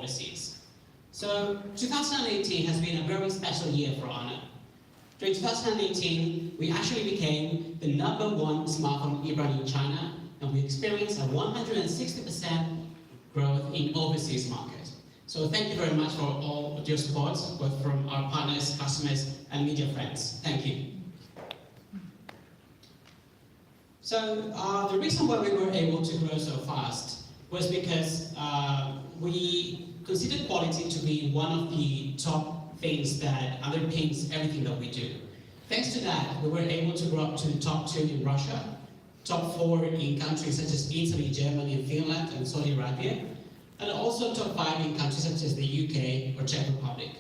overseas. So 2018 has been a very special year for Honor. During 2018, we actually became the #1 smartphone e-brand in China, and we experienced a 160% growth in overseas market. So thank you very much for all of your support, both from our partners, customers, and media friends. Thank you. So the reason why we were able to grow so fast was because we consider quality to be one of the top things that underpins everything that we do. Thanks to that, we were able to grow up to the top 2 in Russia, top 4 in countries such as Italy, Germany, Finland, and Saudi Arabia, and also top 5 in countries such as the UK or Czech Republic.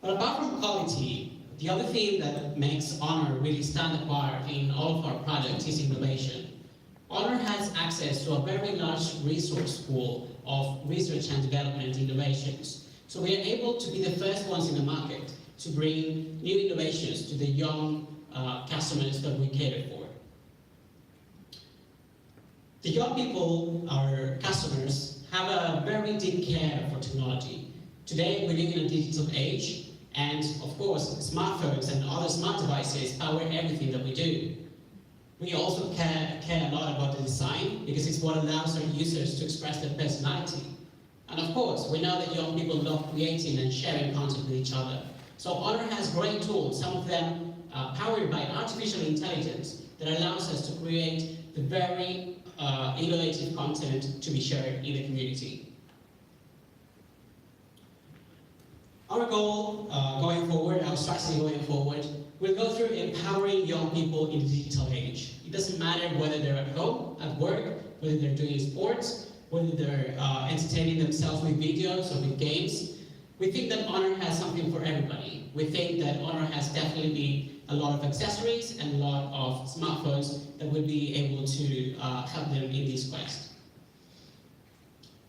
But apart from quality, the other thing that makes Honor really stand apart in all of our products is innovation. Honor has access to a very large resource pool of research and development innovations. So we are able to be the first ones in the market to bring new innovations to the young customers that we cater for. The young people, our customers, have a very deep care for technology. Today we live in a digital age, and of course smartphones and other smart devices power everything that we do. We also care a lot about the design, because it's what allows our users to express their personality. And of course, we know that young people love creating and sharing content with each other. So Honor has great tools, some of them powered by artificial intelligence, that allows us to create the very innovative content to be shared in the community. Our goal going forward, our strategy going forward, will go through empowering young people in the digital age. It doesn't matter whether they're at home, at work, whether they're doing sports, whether they're entertaining themselves with videos or with games. We think that Honor has something for everybody. We think that Honor has definitely a lot of accessories and a lot of smartphones that will be able to help them in this quest.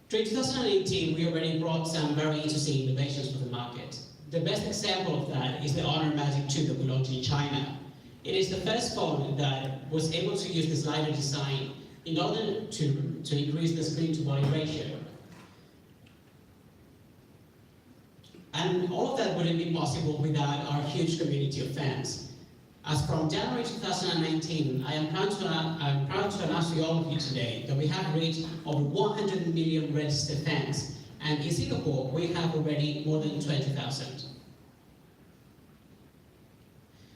During 2018, we already brought some very interesting innovations to the market. The best example of that is the Honor Magic 2 that we launched in China. It is the first phone that was able to use the slider design in order to increase the screen-to-body ratio. And all of that wouldn't be possible without our huge community of fans. As from January 2019, I am proud to announce to all of you today that we have reached over 100 million registered fans, and in Singapore we have already more than 20,000.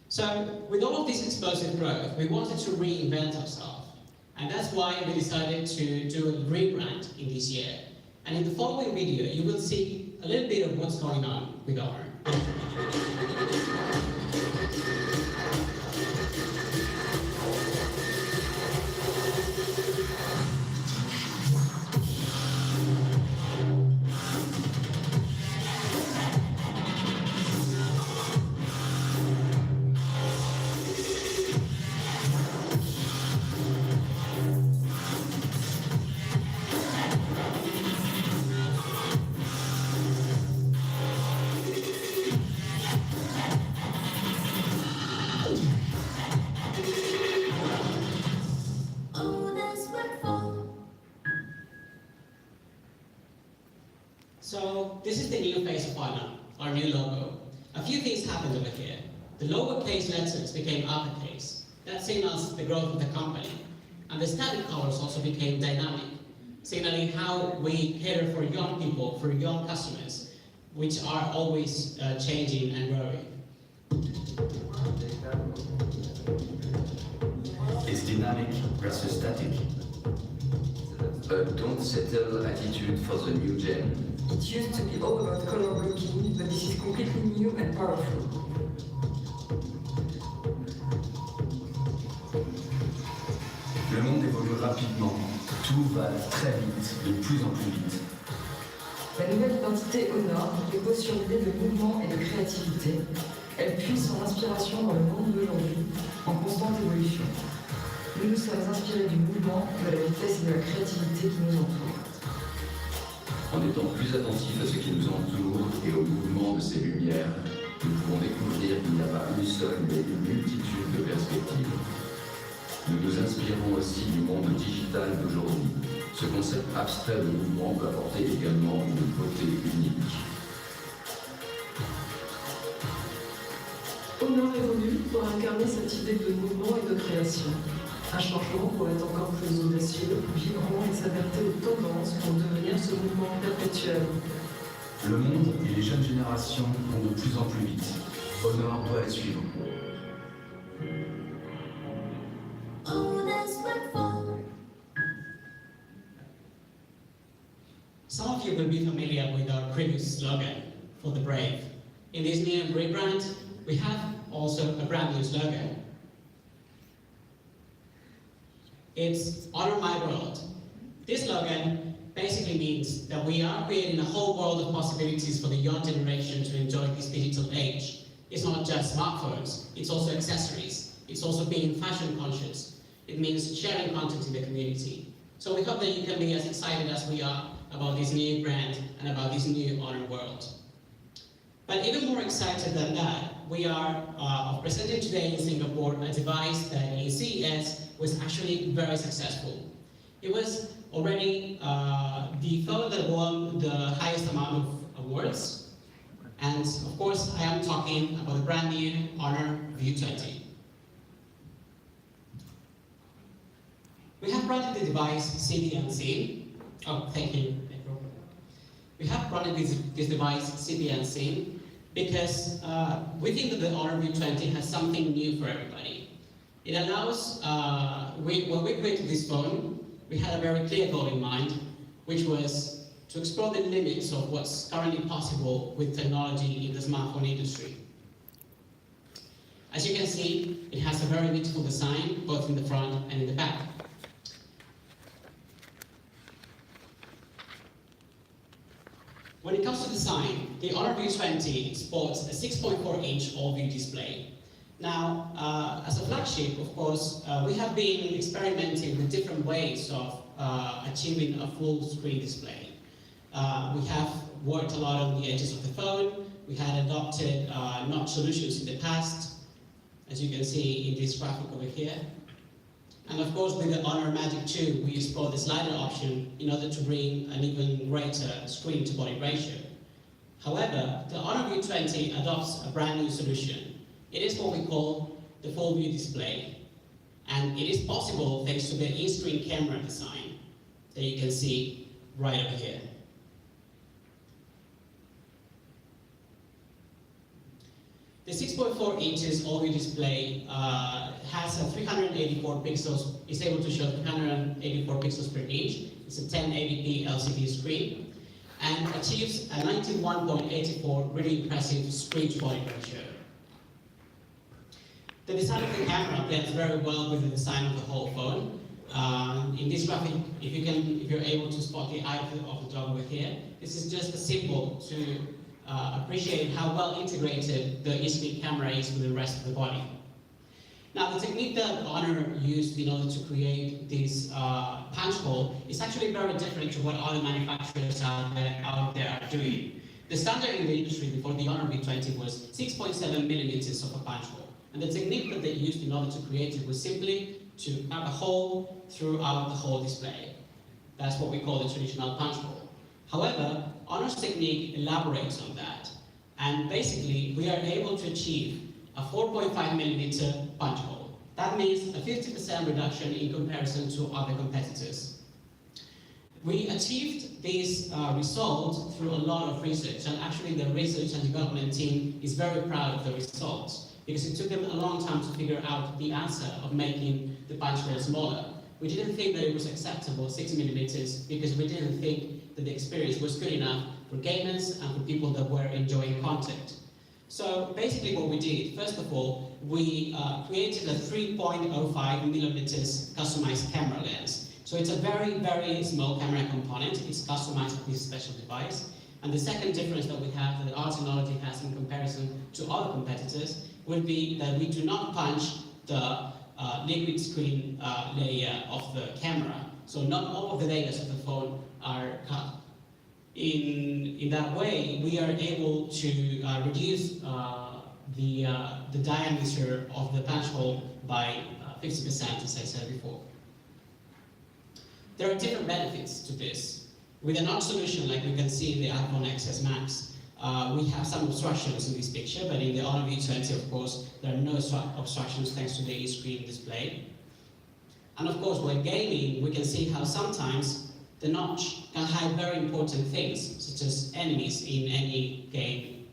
So with all of this explosive growth, we wanted to reinvent ourselves, and that's why we decided to do a rebrand in this year. And in the following video, you will see a little bit of what's going on with Honor. So this is the new face of Honor, our new logo. A few things happened over here. The lowercase letters became uppercase. That signals the growth of the company. And the static colors also became dynamic, signaling how we cater for young people, for young customers, which are always changing and growing. It's dynamic versus static. A don't settle attitude for the new gen. It used to be all about color blocking, but this is completely new and powerful. Le monde évolue rapidement. Tout va très vite, de plus en plus vite. La nouvelle identité Honor repose sur l'idée de mouvement et de créativité. Elle puise son inspiration dans le monde d'aujourd'hui, en constante évolution. Nous nous sommes inspirés du mouvement, de la vitesse et de la créativité qui nous entourent. En étant plus attentifs à ce qui nous entoure et au mouvement de ces lumières, nous pouvons découvrir qu'il n'y a pas une seule mais une multitude de perspectives. Nous nous inspirons aussi du monde digital d'aujourd'hui. Ce concept abstrait de mouvement peut apporter également une cette idée de mouvement et de création. Un changement pourrait être encore plus audacieux, vibrant et s'adapter aux tendances pour devenir ce mouvement perpétuel. Le monde et les jeunes générations vont de plus en plus vite. Honor doit les suivre. Some of you will be familiar with our previous slogan for the Brave. In this new rebrand, we have also a brand new slogan. It's Honor My World. This slogan basically means that we are creating a whole world of possibilities for the young generation to enjoy this digital age. It's not just smartphones, it's also accessories, it's also being fashion conscious. It means sharing content in the community. So we hope that you can be as excited as we are about this new brand and about this new Honor World. But even more excited than that, we are presenting today in Singapore a device that in CES was actually very successful. It was already the phone that won the highest amount of awards. And of course, I am talking about the brand new Honor View 20. We have branded the device See the Unseen. Oh, thank you. We have branded this device See the Unseen because we think that the Honor View 20 has something new for everybody. It allows, when we created this phone, we had a very clear goal in mind, which was to explore the limits of what's currently possible with technology in the smartphone industry. As you can see, it has a very beautiful design, both in the front and in the back. When it comes to design, the Honor View 20 sports a 6.4-inch all-view display. Now, as a flagship, of course, we have been experimenting with different ways of achieving a full-screen display. We have worked a lot on the edges of the phone. We had adopted notch solutions in the past, as you can see in this graphic over here. And of course, with the Honor Magic 2, we explored the slider option in order to bring an even greater screen-to-body ratio. However, the Honor View 20 adopts a brand new solution. It is what we call the full view display. And it is possible thanks to the in-screen camera design that you can see right over here. The 6.4 inches all-view display has a 384 pixels, is able to show 384 pixels per inch. It's a 1080p LCD screen and achieves a 91.84 really impressive screen-to-body ratio. The design of the camera blends very well with the design of the whole phone. In this graphic, if you're able to spot the eye of the dog over here, this is just a symbol to appreciate how well integrated the in-screen camera is with the rest of the body. Now, the technique that Honor used in order to create this punch hole is actually very different to what other manufacturers out there are doing. The standard in the industry before the Honor V20 was 6.7 millimeters of a punch hole. And the technique that they used in order to create it was simply to have a hole throughout the whole display. That's what we call the traditional punch hole. However, Honor's technique elaborates on that. And basically, we are able to achieve a 4.5 millimeter punch hole. That means a 50% reduction in comparison to other competitors. We achieved this result through a lot of research, and actually the research and development team is very proud of the results, because it took them a long time to figure out the answer of making the punch hole smaller. We didn't think that it was acceptable, 6 millimeters, because we didn't think that the experience was good enough for gamers and for people that were enjoying content. So basically what we did, first of all, we created a 3.05 millimeters customized camera lens. So it's a very, very small camera component. It's customized for this special device. And the second difference that we have, that our technology has in comparison to other competitors, would be that we do not punch the liquid screen layer of the camera. So not all of the layers of the phone are cut. In that way, we are able to reduce the diameter of the punch hole by 50%, as I said before. There are different benefits to this. With a notch solution, like we can see in the iPhone XS Max, we have some obstructions in this picture, but in the Honor V20, of course, there are no obstructions thanks to the e-screen display. And of course, when gaming, we can see how sometimes the notch can hide very important things, such as enemies in any game.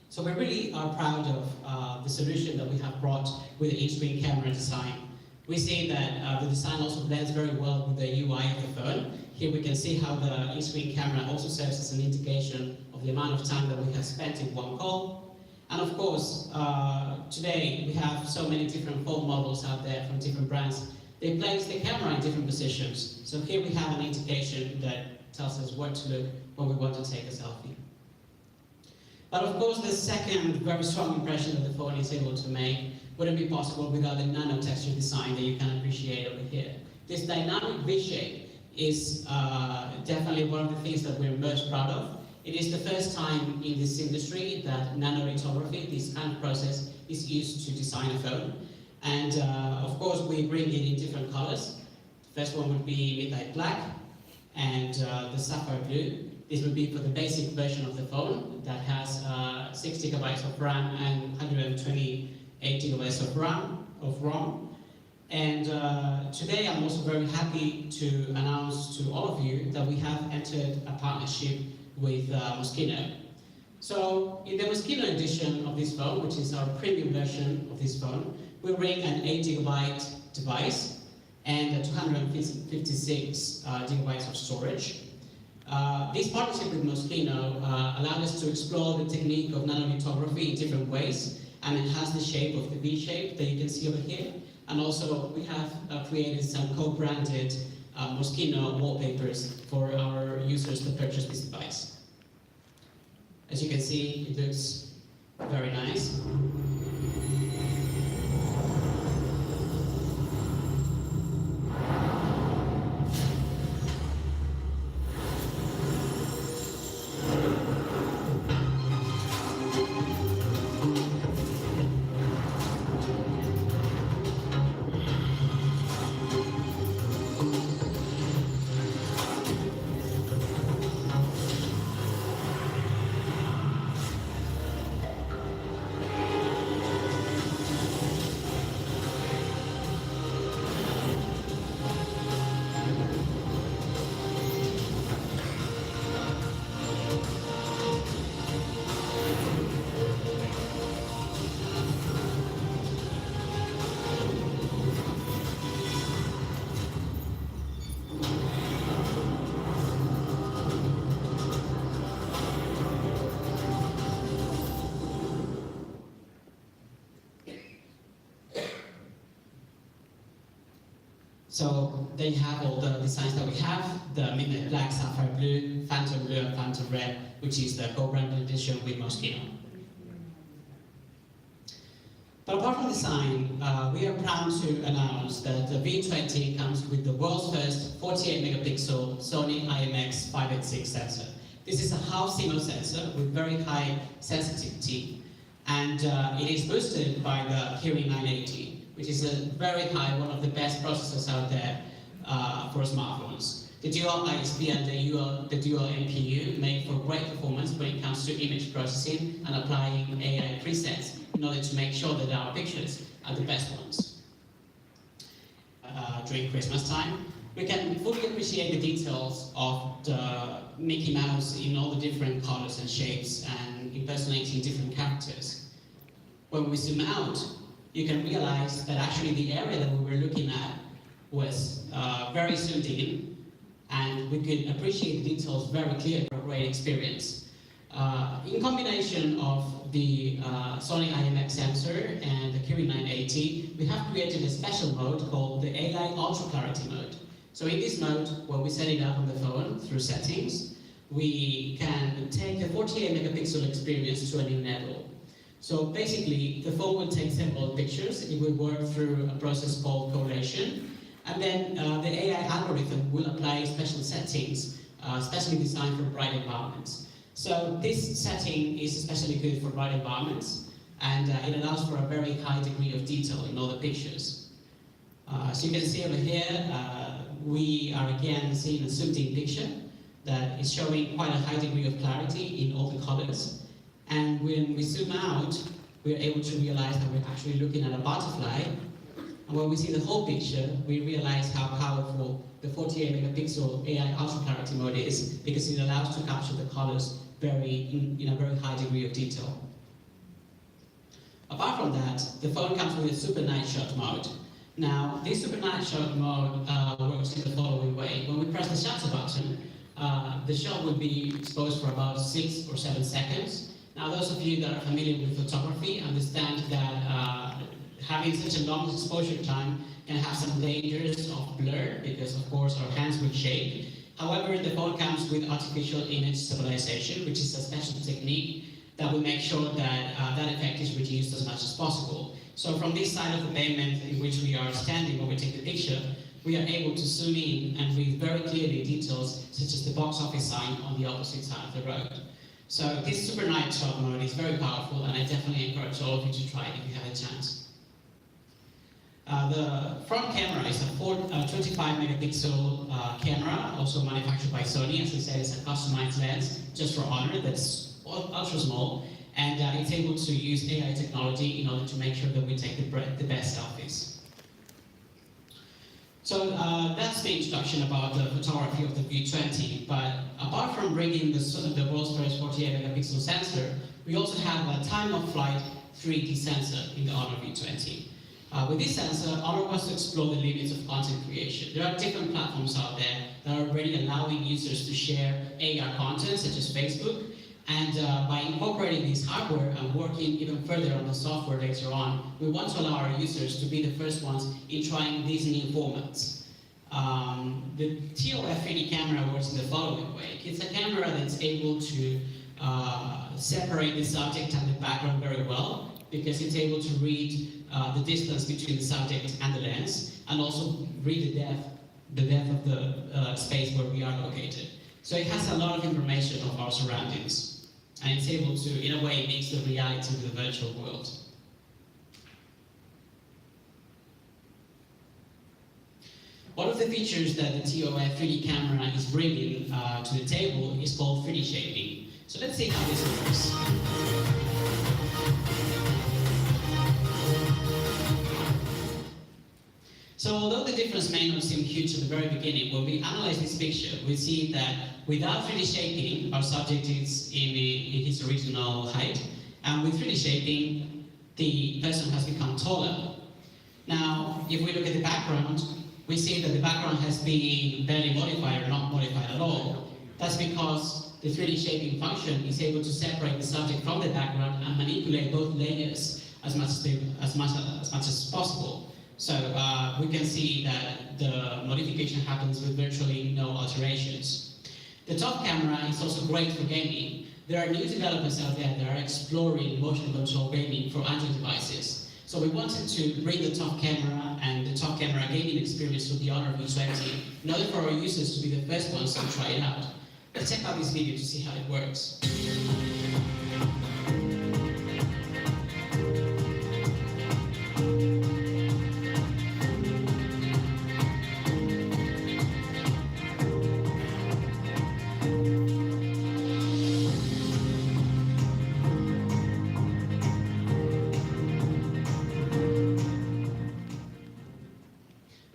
So we really are proud of the solution that we have brought with the in-screen camera design. We see that the design also blends very well with the UI of the phone. Here we can see how the in-screen camera also serves as an indication of the amount of time that we have spent in one call. And of course, today we have so many different phone models out there from different brands. They place the camera in different positions. So here we have an indication that tells us where to look when we want to take a selfie. But of course, the second very strong impression that the phone is able to make wouldn't be possible without the nano texture design that you can appreciate over here. This dynamic V-shape is definitely one of the things that we're most proud of. It is the first time in this industry that nanolithography, this kind of process, is used to design a phone. And of course, we bring it in different colors. The first one would be midnight black and the sapphire blue. This would be for the basic version of the phone that has 6 gigabytes of RAM and 128 gigabytes of ROM. And today I'm also very happy to announce to all of you that we have entered a partnership with Moschino. So in the Moschino edition of this phone, which is our premium version of this phone, we bring an 8 gigabyte device and a 256 gigabytes of storage. This partnership with Moschino allowed us to explore the technique of nanolithography in different ways and enhance the shape of the V-shape that you can see over here. And also, we have created some co-branded Moschino wallpapers for our users to purchase this device. As you can see, it looks very nice. So there you have all the designs that we have, the midnight black, sapphire blue, phantom blue, and phantom red, which is the co-branded edition with Moschino. But apart from design, we are proud to announce that the V20 comes with the world's first 48 megapixel Sony IMX586 sensor. This is a half CMOS sensor with very high sensitivity, and it is boosted by the Kirin 980. Which is a very high, one of the best processors out there for smartphones. The dual ISP and the dual NPU make for great performance when it comes to image processing and applying AI presets in order to make sure that our pictures are the best ones. During Christmas time, we can fully appreciate the details of the Mickey Mouse in all the different colors and shapes and impersonating different characters. When we zoom out, you can realize that actually the area that we were looking at was very zoomed in, and we could appreciate the details very clearly for a great experience. In combination of the Sony IMX sensor and the Kirin 980, we have created a special mode called the AI Ultra Clarity mode. So in this mode, when we set it up on the phone through settings, we can take the 48 megapixel experience to a new level. So basically, the phone will take several pictures, it will work through a process called correlation, and then the AI algorithm will apply special settings, specially designed for bright environments. So this setting is especially good for bright environments, and it allows for a very high degree of detail in all the pictures. So you can see over here, we are again seeing a zoomed in picture. that is showing quite a high degree of clarity in all the colors. And when we zoom out, we're able to realize that we're actually looking at a butterfly. And when we see the whole picture, we realize how powerful the 48 megapixel AI ultra clarity mode is, because it allows to capture the colors in a very high degree of detail. Apart from that, the phone comes with a super night shot mode. Now, this super night shot mode works in the following way. When we press the shutter button, the shot will be exposed for about 6 or 7 seconds. Now, those of you that are familiar with photography understand that having such a long exposure time can have some dangers of blur, because of course our hands will shake. However, the phone comes with artificial image stabilization, which is a special technique that will make sure that that effect is reduced as much as possible. So from this side of the pavement in which we are standing when we take the picture, we are able to zoom in and read very clearly details such as the box office sign on the opposite side of the road. So this super night shot mode is very powerful, and I definitely encourage all of you to try it if you have a chance. The front camera is a 25 megapixel camera, also manufactured by Sony. As I said, it's a customized lens just for Honor that's ultra small, and it's able to use AI technology in order to make sure that we take the best selfies. So that's the introduction about the photography of the View 20, but apart from bringing the world's first 48 megapixel sensor, we also have a time-of-flight 3D sensor in the Honor View 20. With this sensor, Honor wants to explore the limits of content creation. There are different platforms out there that are already allowing users to share AR content, such as Facebook, and by incorporating this hardware and working even further on the software later on, we want to allow our users to be the first ones in trying these new formats. The TOF 3D camera works in the following way. It's a camera that's able to separate the subject and the background very well, because it's able to read the distance between the subject and the lens, and also read the depth of the space where we are located. So it has a lot of information of our surroundings, and it's able to, in a way, mix the reality with the virtual world. One of the features that the TOF 3D camera is bringing to the table is called 3D shaping. So let's see how this works. So although the difference may not seem huge at the very beginning, when we analyze this picture, we see that without 3D shaping, our subject is in his original height, and with 3D shaping, the person has become taller. Now, if we look at the background, we see that the background has been barely modified or not modified at all. That's because the 3D shaping function is able to separate the subject from the background and manipulate both layers as much as possible. So we can see that the modification happens with virtually no alterations. The top camera is also great for gaming. There are new developers out there that are exploring motion control gaming for Android devices. So we wanted to bring the top camera and the top camera gaming experience to the Honor View 20 in order for our users to be the first ones to try it out. Let's check out this video to see how it works.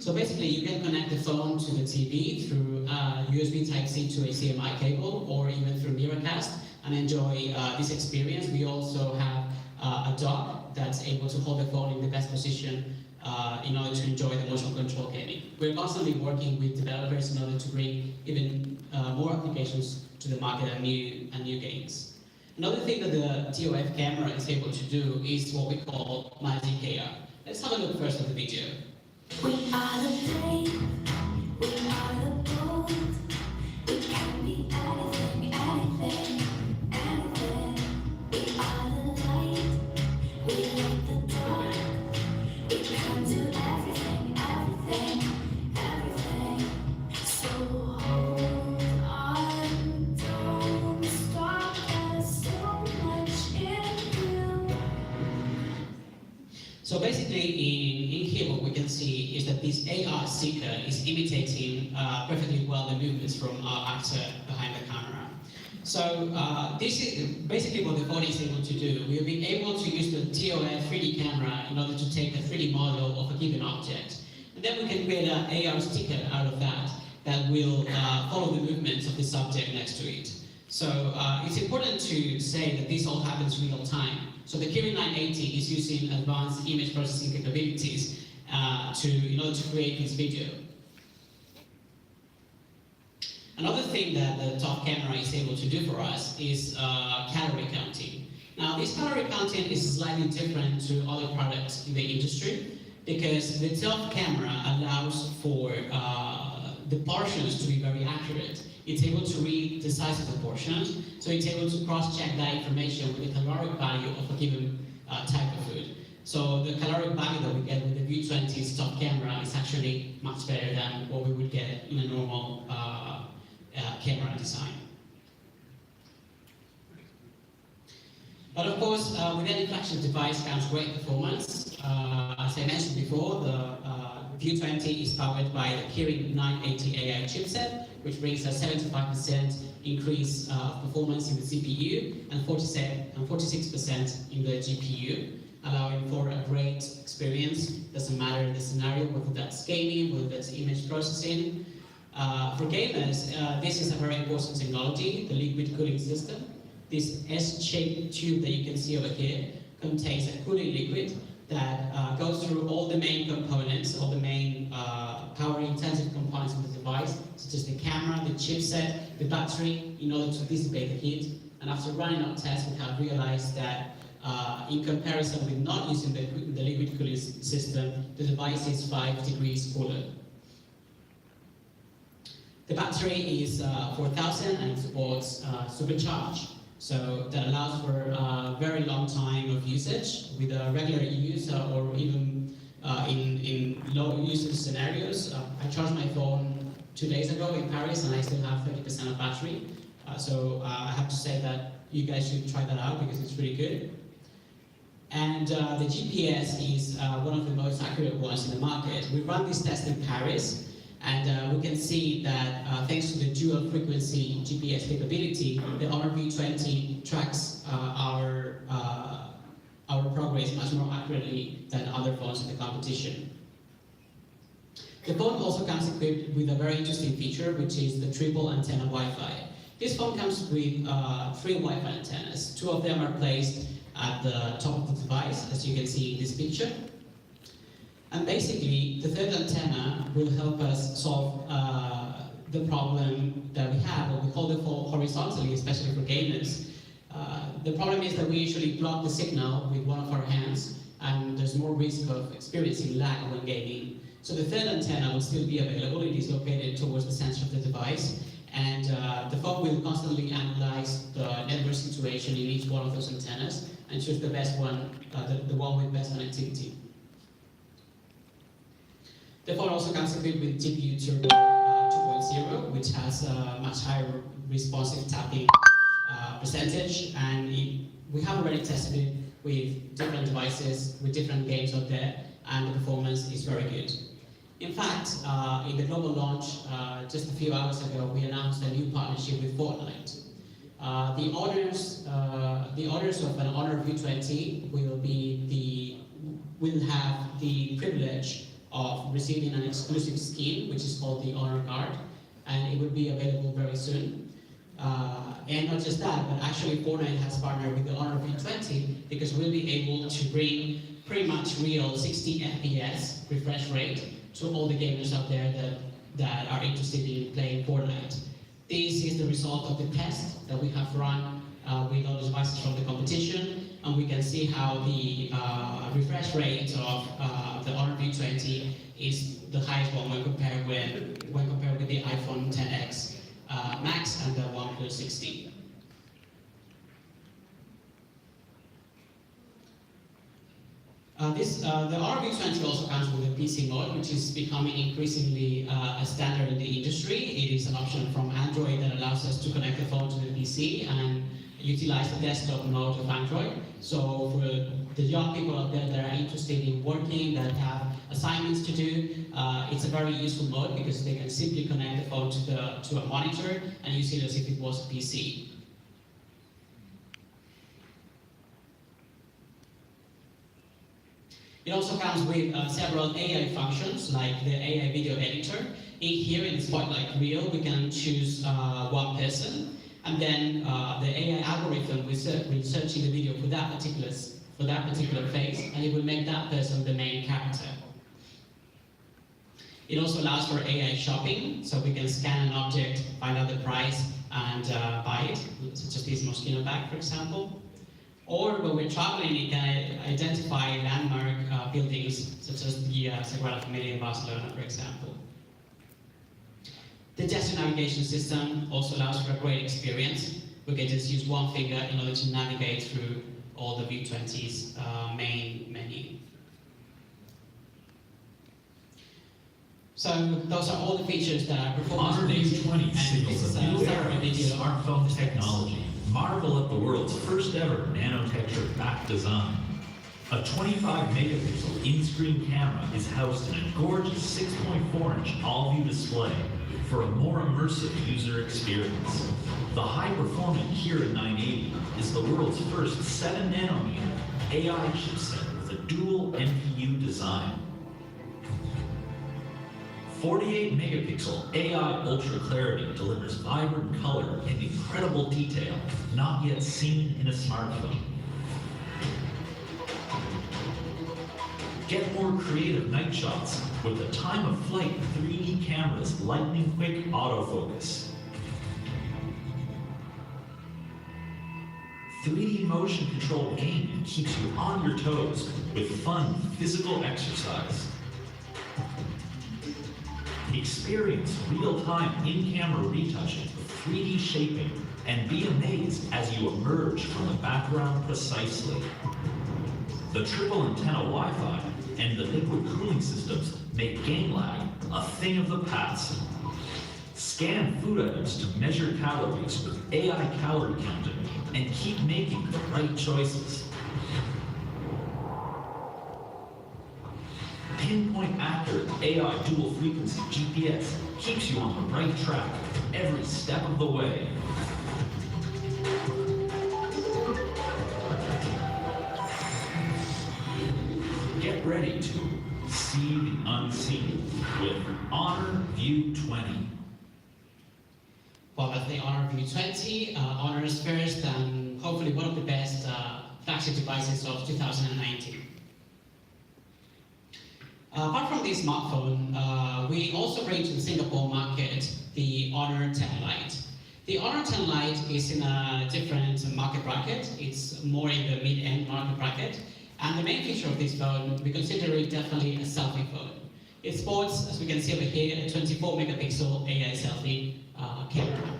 So basically, you can connect the phone to the TV through USB Type-C to HDMI cable, or even through Miracast, and enjoy this experience. We also have a dock that's able to hold the phone in the best position in order to enjoy the motion control gaming. We're constantly working with developers in order to bring even more applications to the market and new games. Another thing that the TOF camera is able to do is what we call Magic AR. Let's have a look first at the video. We are the day, we are the bold. We can be anything, anything, anything. We are the light, we light the dark. We can do everything, everything, everything. So hold on, don't stop. There's so much in you. So basically, in here what we can see is that this AR seeker is imitating perfectly well the movements from our actor behind So this is basically what the phone is able to do. We'll be able to use the TOF 3D camera in order to take a 3D model of a given object. And then we can create an AR sticker out of that that will follow the movements of the subject next to it. So it's important to say that this all happens real time. So the Kirin 980 is using advanced image processing capabilities in order to create this video. Another thing that the top camera is able to do for us is calorie counting. Now, this calorie counting is slightly different to other products in the industry because the top camera allows for the portions to be very accurate. It's able to read the size of the portions, so it's able to cross-check that information with the caloric value of a given type of food. So the caloric value that we get with the View 20's top camera is actually much better than what we would get in a normal camera design. But of course, with any flagship device comes great performance. As I mentioned before, the View 20 is powered by the Kirin 980 AI chipset, which brings a 75% increase of performance in the CPU and 46% in the GPU, allowing for a great experience. Doesn't matter the scenario, whether that's gaming, whether that's image processing. For gamers, this is a very important technology, the liquid cooling system. This S-shaped tube that you can see over here contains a cooling liquid that goes through all the main components, all the main power-intensive components of the device, such as the camera, the chipset, the battery, in order to dissipate the heat. And after running our tests, we have realized that in comparison with not using the liquid cooling system, the device is 5 degrees cooler. The battery is 4000 and it supports supercharge. So that allows for a very long time of usage with a regular use or even in low usage scenarios. I charged my phone 2 days ago in Paris and I still have 30% of battery. So I have to say that you guys should try that out because it's really good. And the GPS is one of the most accurate ones in the market. We ran this test in Paris. And we can see that thanks to the dual frequency GPS capability, the Honor V20 tracks our progress much more accurately than other phones in the competition. The phone also comes equipped with a very interesting feature, which is the triple antenna Wi-Fi. This phone comes with 3 Wi-Fi antennas. 2 of them are placed at the top of the device, as you can see in this picture. And basically, the third antenna will help us solve the problem that we have, what we hold it horizontally, especially for gamers. The problem is that we usually block the signal with one of our hands, and there's more risk of experiencing lag when gaming. So the third antenna will still be available. It is located towards the center of the device, and the phone will constantly analyze the network situation in each one of those antennas and choose the best one, the one with best connectivity. The phone also comes equipped with GPU Turbo 2.0, which has a much higher responsive tapping percentage, and we have already tested it with different devices, with different games out there, and the performance is very good. In fact, in the global launch, just a few hours ago, we announced a new partnership with Fortnite. The owners of an Honor V20 will have the privilege of receiving an exclusive skin, which is called the Honor Card, and it will be available very soon. And not just that, but actually Fortnite has partnered with the Honor V20 because we'll be able to bring pretty much real 60 FPS refresh rate to all the gamers out there that are interested in playing Fortnite. This is the result of the test that we have run with all the devices from the competition, and we can see how the refresh rate of the Honor V20 is the highest one when compared with the iPhone XS Max and the OnePlus 16. The Honor V20 also comes with a PC mode, which is becoming increasingly a standard in the industry. It is an option from Android that allows us to connect the phone to the PC and utilize the desktop mode of Android. So for the young people out there that are interested in working, that have assignments to do, it's a very useful mode because they can simply connect the phone to a monitor and use it as if it was a PC. It also comes with several AI functions, like the AI video editor. In here, in Spotlight Reel, we can choose one person, and then the AI algorithm will search in the video for that particular face, and it will make that person the main character. It also allows for AI shopping, so we can scan an object, find out the price, and buy it, such as this mosquito bag, for example. Or when we're traveling, it can identify landmark buildings, such as the Sagrada Familia in Barcelona, for example. The gesture navigation system also allows for a great experience. We can just use one finger in order to navigate through all the View 20's main menu. So those are all the features that are performance Honor View 20 signals a new era of video smartphone technology. Marvel at the world's first ever nanotexture back design. A 25 megapixel in-screen camera is housed in a gorgeous 6.4-inch all-view display for a more immersive user experience. The high-performing Kirin 980 is the world's first 7-nanometer AI chipset with a dual NPU design. 48 megapixel AI ultra clarity delivers vibrant color and incredible detail not yet seen in a smartphone. Get more creative night shots with the time of flight 3D camera's lightning quick autofocus. 3D motion control gaming keeps you on your toes with fun physical exercise. Experience real-time in-camera retouching with 3D shaping and be amazed as you emerge from the background precisely. The triple antenna Wi-Fi and the liquid cooling systems make game lag a thing of the past. Scan food items to measure calories with AI calorie counting and keep making the right choices. Pinpoint accurate AI dual frequency GPS keeps you on the right track every step of the way. Get ready to see the unseen with Honor View 20. Well, that's the Honor View 20. Honor's first and hopefully one of the best flagship devices of 2019. Apart from this smartphone, we also bring to the Singapore market the Honor 10 Lite. The Honor 10 Lite is in a different market bracket. It's more in the mid-end market bracket. And the main feature of this phone, we consider it definitely a selfie phone. It sports, as we can see over here, a 24 megapixel AI selfie camera.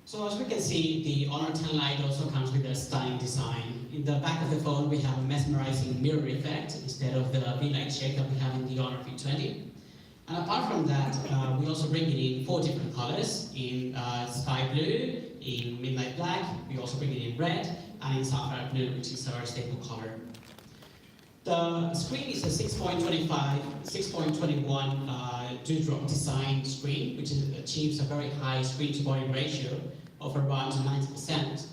So as we can see, the Honor 10 Lite also comes with a stunning design. In the back of the phone, we have a mesmerizing mirror effect instead of the V-like shape that we have in the Honor V20. And apart from that, we also bring it in 4 different colors, in sky blue, in midnight black, we also bring it in red, and in sapphire blue, which is our staple color. The screen is a 6.25, 6.21 dewdrop design screen, which achieves a very high screen-to-body ratio of around 90%,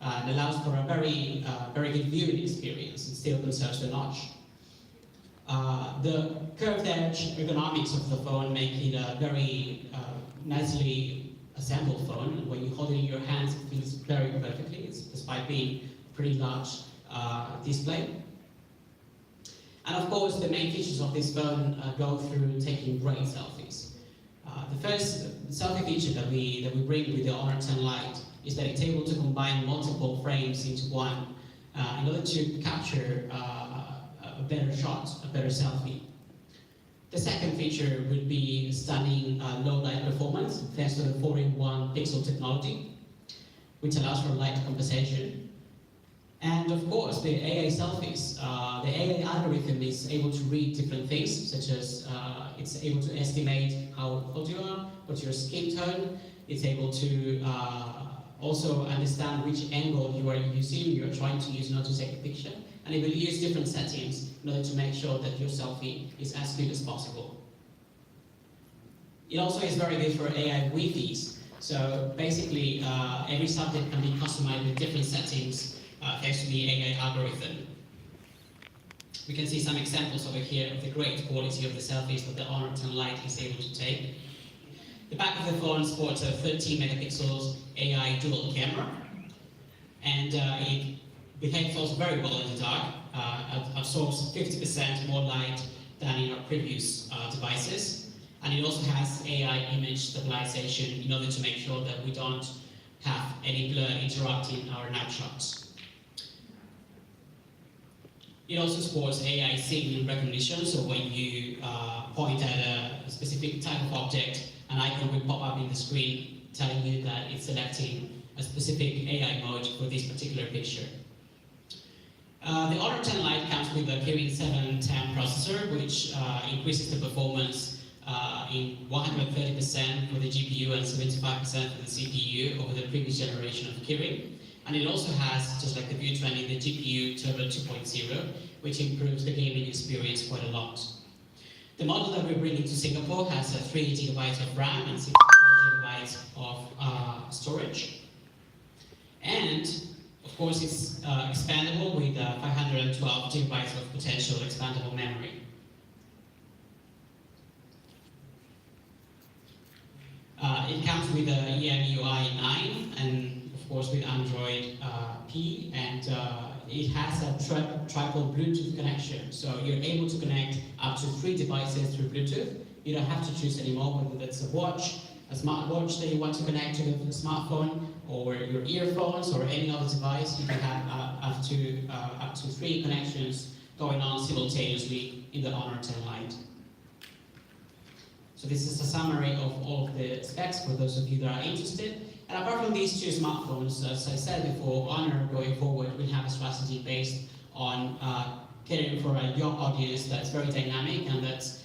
and allows for a very good viewing experience and still conserves the notch. The curved edge ergonomics of the phone make it a very nicely assembled phone. When you hold it in your hands, it feels very perfectly, despite being a pretty large display. And of course, the main features of this phone go through taking great selfies. The first selfie feature that we bring with the Honor 10 Lite is that it's able to combine multiple frames into one in order to capture a better shot, a better selfie. The second feature would be stunning low light performance thanks to the 4-in-1 pixel technology, which allows for light compensation. And of course, the AI selfies. The AI algorithm is able to read different things, such as it's able to estimate how old you are, what's your skin tone. It's able to also understand which angle you are using, you're trying to use in order to take a picture. And it will use different settings in order to make sure that your selfie is as good as possible. It also is very good for AI Wi-Fi's. So basically, every subject can be customized with different settings thanks to the AI algorithm. We can see some examples over here of the great quality of the selfies that the Honor 10 Lite is able to take. The back of the phone sports a 13 megapixels AI dual camera, and it behaves also very well in the dark, absorbs 50% more light than in our previous devices, and it also has AI image stabilization in order to make sure that we don't have any blur interrupting our night shots. It also supports AI signal recognition, so when you point at a specific type of object, an icon will pop up in the screen telling you that it's selecting a specific AI mode for this particular picture. The Honor 10 Lite comes with a Kirin 710 processor, which increases the performance in 130% for the GPU and 75% for the CPU over the previous generation of Kirin. And it also has, just like the View 20, the GPU Turbo 2.0, which improves the gaming experience quite a lot. The model that we're bringing to Singapore has 3 GB of RAM and 64 GB of storage. And, of course, it's expandable with 512 GB of potential expandable memory. It comes with EMUI 9 and, of course, with Android P, and it has a triple Bluetooth connection, so you're able to connect up to 3 devices through Bluetooth. You don't have to choose anymore whether that's a watch, a smartwatch that you want to connect to the smartphone, or your earphones, or any other device. You can have up to 3 connections going on simultaneously in the Honor 10 Lite. So this is a summary of all of the specs for those of you that are interested. And apart from these 2 smartphones, as I said before, Honor going forward will have a strategy based on catering for a young audience that's very dynamic and that's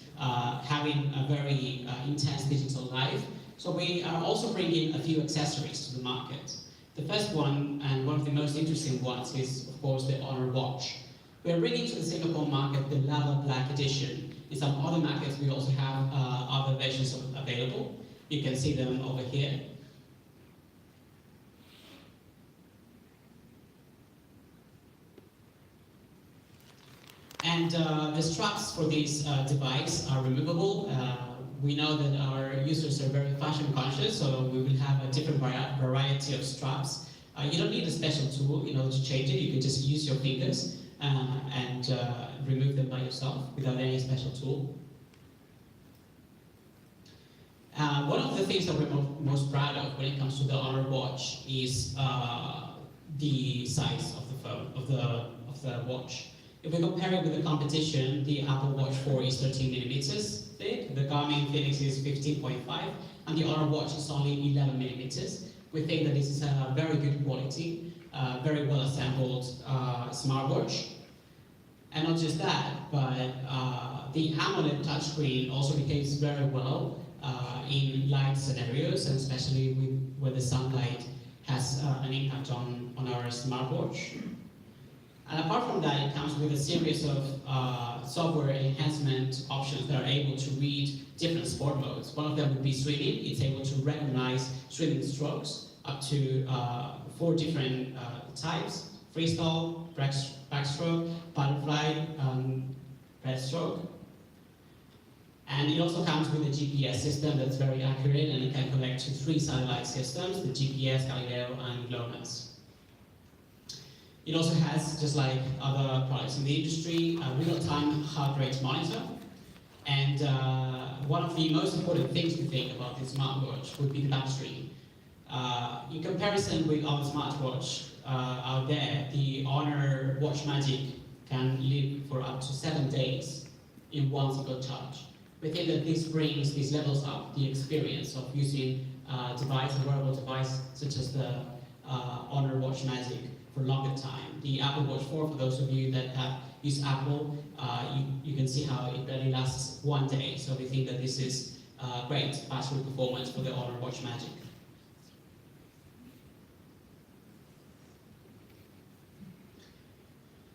having a very intense digital life. So we are also bringing a few accessories to the market. The first one, and one of the most interesting ones, is of course the Honor Watch. We are bringing to the Singapore market the Lava Black Edition. In some other markets, we also have other versions available. You can see them over here. And the straps for this device are removable. We know that our users are very fashion conscious, so we will have a different variety of straps. You don't need a special tool in order to change it. You can just use your fingers and remove them by yourself without any special tool. One of the things that we're most proud of when it comes to the Honor Watch is the size of the phone, of the watch. If we compare it with the competition, the Apple Watch 4 is 13 millimeters thick, the Garmin Fenix is 15.5, and the Honor Watch is only 11 millimeters. We think that this is a very good quality, very well assembled smartwatch. And not just that, but the AMOLED touchscreen also behaves very well in light scenarios, and especially where the sunlight has an impact on our smartwatch. And apart from that, it comes with a series of software enhancement options that are able to read different sport modes. One of them would be swimming. It's able to recognize swimming strokes up to 4 different types: freestyle, backstroke, butterfly, breaststroke. And it also comes with a GPS system that's very accurate, and it can connect to 3 satellite systems: the GPS, Galileo, and GLONASS. It also has, just like other products in the industry, a real-time heart rate monitor. And one of the most important things to think about this smartwatch would be the battery. In comparison with other smartwatch out there, the Honor Watch Magic can live for up to 7 days in one single charge. We think that this brings these levels up the experience of using a wearable device such as the Honor Watch Magic for longer time. The Apple Watch 4, for those of you that have used Apple, you can see how it barely lasts 1 day. So we think that this is great battery performance for the Honor Watch Magic.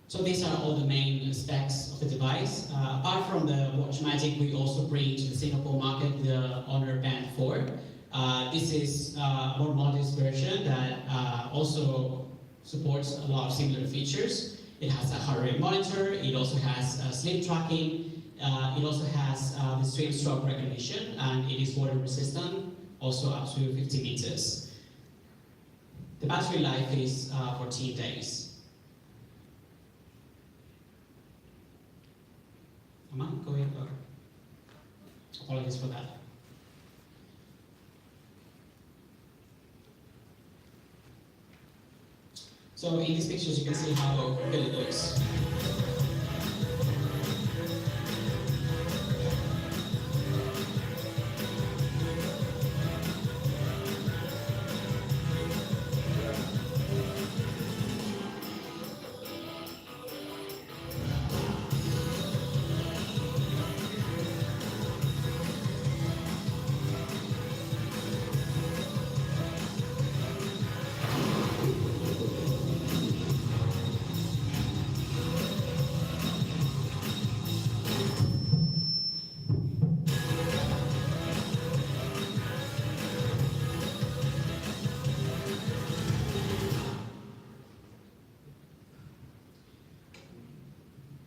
So these are all the main specs of the device. Apart from the Watch Magic, we also bring to the Singapore market the Honor Band 4. This is a more modest version that also supports a lot of similar features. It has a heart rate monitor, it also has sleep tracking, it also has the stream stroke recognition, and it is water resistant, also up to 50 meters. The battery life is 14 days. Am I going? Apologies for that. So in these pictures you can see how good it looks.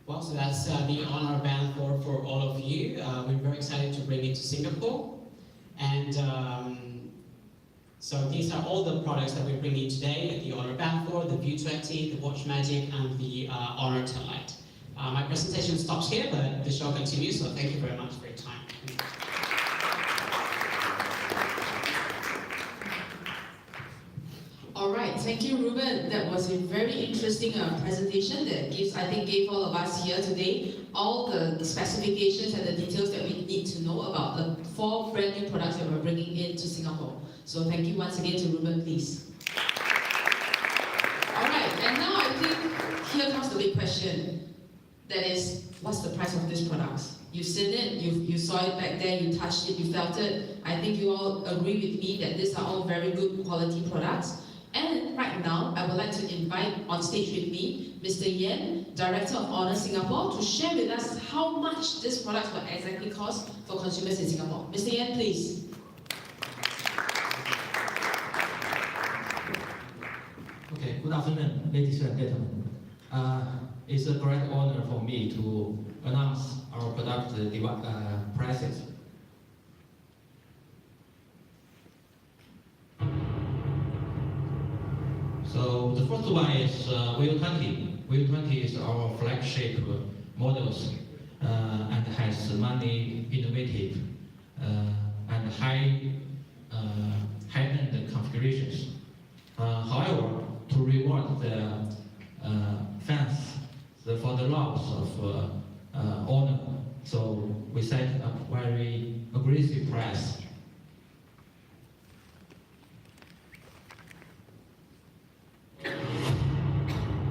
Well, so that's the Honor Band 4 for all of you. We're very excited to bring it to Singapore. And so these are all the products that we're bringing today: the Honor Band 4, the View 20, the Watch Magic, and the Honor 10 Lite. My presentation stops here, but the show continues, so thank you very much for your time. All right, thank you, Ruben. That was a very interesting presentation that gave all of us here today all the specifications and the details that we need to know about the 4 brand new products that we're bringing into Singapore. So thank you once again to Ruben, please. All right, and now I think here comes the big question. That is, what's the price of these products? You've seen it, you saw it back there, you touched it, you felt it. I think you all agree with me that these are all very good quality products. And right now, I would like to invite on stage with me Mr. Yen, Director of Honor Singapore, to share with us how much these products will exactly cost for consumers in Singapore. Mr. Yen, please. Okay, good afternoon, ladies and gentlemen. It's a great honor for me to announce our product prices. So the first one is Wheel 20. Wheel 20 is our flagship models and has many innovative and high-end configurations. However, to reward the fans for the loves of Honor, so we set a very aggressive price.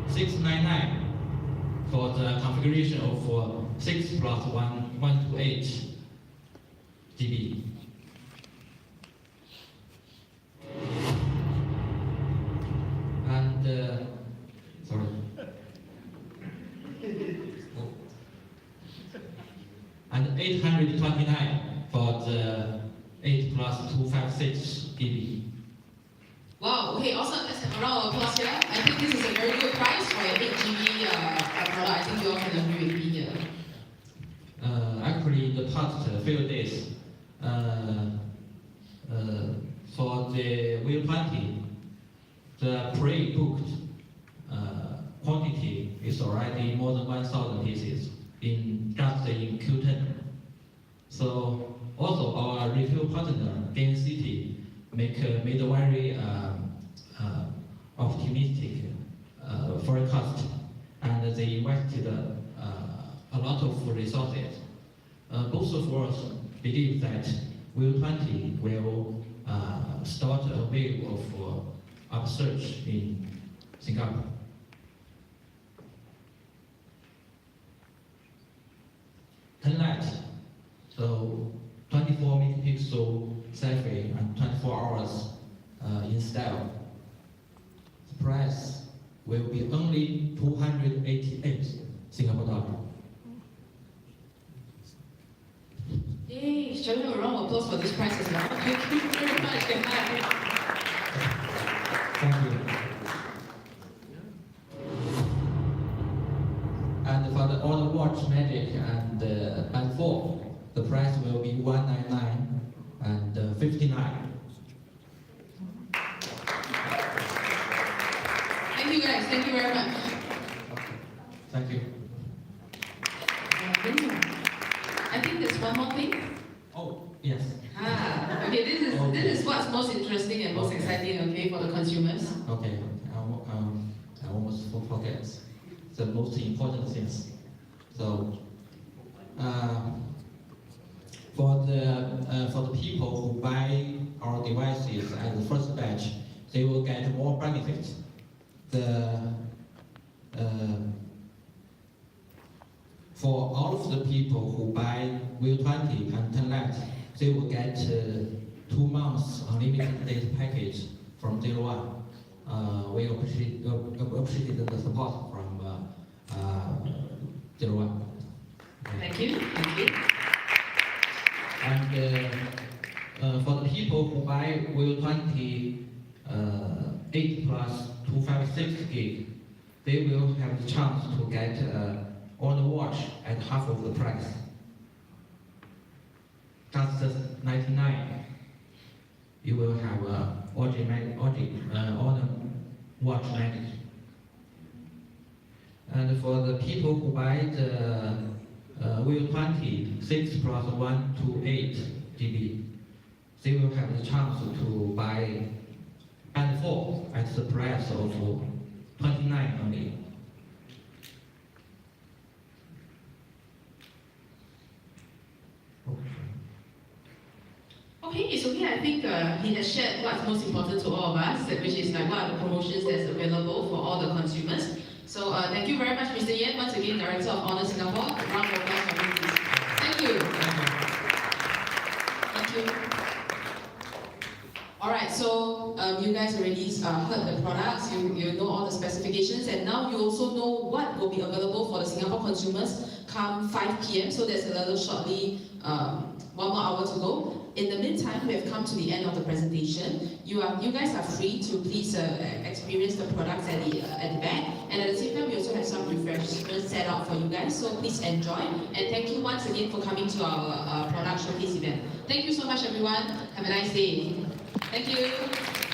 $699 for the configuration of 6 plus 128 GB. And sorry. And $829 for the 8 plus 256 GB. Wow, okay, awesome. Let's have a round of applause here. I think this is a very good price for an 8 GB product. I think you all can agree with me here. Actually, the past few days, for the Wheel 20, the pre-booked quantity is already more than 1,000 pieces in Q10. So also our retail partner, Gain City, made a very optimistic forecast, and they invested a lot of resources. Both of us believe that Will20 will start a wave of upsurge in Singapore. Light, so 24 megapixel selfie and 24 hours in style. The price will be only 288 Singapore dollars. Yay! Shall we have a round of applause for this price as well? Thank you very much, guys. Thank you. And for the All Watch Magic and Band 4, the price will be 199 and 59. Thank you guys, thank you very much. Thank you. I think there's one more thing. Oh, yes. Okay, this is what's most interesting and most exciting, okay, for the consumers. Okay, I almost forget the most important things. So, for the people who buy our devices at the first batch, they will get more benefits. For all of the people who buy Will20 and 10 Lite, they will get 2 months unlimited data package from 01. We appreciate the support from 01. Thank you, thank you. And for the people who buy Will20 8 plus 256 gig, they will have the chance to get on the watch at half of the price. Just 99. You will have on the watch magic. And for the people who buy the Will20 6 plus 128 GB, they will have the chance to buy Band 4 at the price of 29 only. Okay, so here I think he has shared what's most important to all of us, which is like what are the promotions that's available for all the consumers. So thank you very much, Mr. Yen, once again, Director of Honor Singapore. A round of applause for him, please. Thank you. Thank you. All right, so you guys already heard the products, you know all the specifications, and now you also know what will be available for the Singapore consumers come 5 p.m. So there's a little shortly 1 more hour to go. In the meantime, we have come to the end of the presentation. You guys are free to please experience the products at the back, and at the same time, we also have some refreshments set out for you guys. So please enjoy, and thank you once again for coming to our product showcase event. Thank you so much, everyone. Have a nice day. Thank you.